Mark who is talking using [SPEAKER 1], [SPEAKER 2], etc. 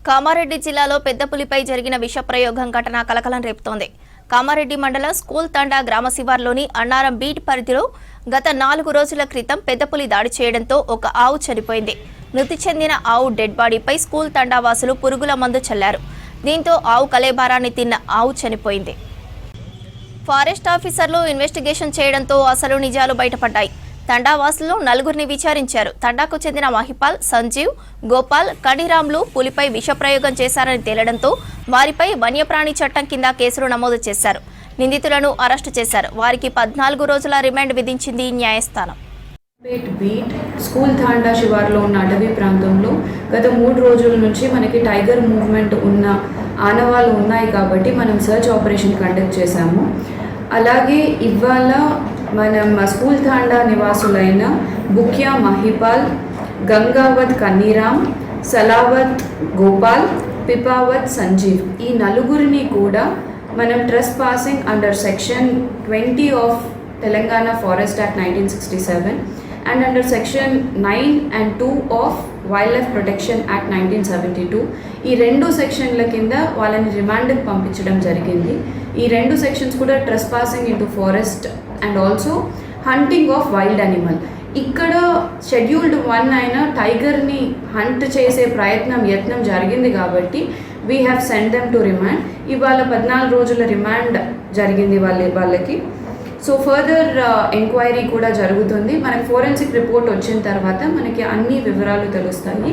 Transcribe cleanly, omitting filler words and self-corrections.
[SPEAKER 1] కామారెడ్డి జిల్లాలో పెద్దపులిపై జరిగిన విషప్రయోగం ఘటన కలకలం రేపుతోంది. కామారెడ్డి మండలం స్కూల్ తండా గ్రామ శివార్లోని అన్నారం బీట్ పరిధిలో గత 4 రోజుల క్రితం పెద్దపులి దాడి చేయడంతో ఒక ఆవు చనిపోయింది. మృతి చెందిన ఆవు డెడ్ బాడీపై స్కూల్ తండా వాసులు పురుగుల మందు చల్లారు. దీంతో ఆవు కలేబారాన్ని తిన్న ఆవు చనిపోయింది. ఫారెస్ట్ ఆఫీసర్లు ఇన్వెస్టిగేషన్ చేయడంతో అసలు నిజాలు బయటపడ్డాయి. తండావాసులు 4గురిని విచారించారు. తండాకు చెందిన మహిపాల్, సంజీవ్, గోపాల్, కణిరామ్లు పులిపై విషప్రయోగం చేశారని తేలడంతో వారిపై వన్యప్రాణి చట్టం కింద కేసులు నమోదు చేశారు. నిందితులను అరెస్టు చేశారు. వారికి 14 రోజుల రిమాండ్ విధించింది న్యాయస్థానం.
[SPEAKER 2] బీట్ స్కూల్ తాండా శివార్లో ఉన్న అటవీ ప్రాంతంలో గత 3 రోజుల నుంచి మనకి టైగర్ మూవ్మెంట్ ఉన్న ఆనవాళ్ళు ఉన్నాయి కాబట్టి మనం సర్చ్ ఆపరేషన్ కండక్ట్ చేశాము. అలాగే ఇవాళ మనం స్కూల్ తాండా నివాసులైన బుక్యా మహిపాల్, గంగావత్ కన్నీరామ్, సలావత్ గోపాల్, పిపావత్ సంజీవ్ ఈ 4గురిని కూడా మనం trespassing under section 20 of Telangana forest act 1967 and under section 9 and 2 of wildlife protection act 1972 ఈ 2 సెక్షన్ల కింద వాళ్ళని రిమాండ్కి పంపించడం జరిగింది. ఈ 2 సెక్షన్స్ కూడా trespassing into forest and also hunting of wild animal. ఇక్కడ షెడ్యూల్డ్ 1 అయిన టైగర్ని హంట్ చేసే యత్నం జరిగింది కాబట్టి we have send them to remand. ఇవాళ 14 రోజుల రిమాండ్ జరిగింది వాళ్ళకి. సో ఫర్దర్ ఎంక్వైరీ కూడా జరుగుతుంది. మనకి ఫోరెన్సిక్ రిపోర్ట్ వచ్చిన తర్వాత మనకి అన్ని వివరాలు తెలుస్తాయి.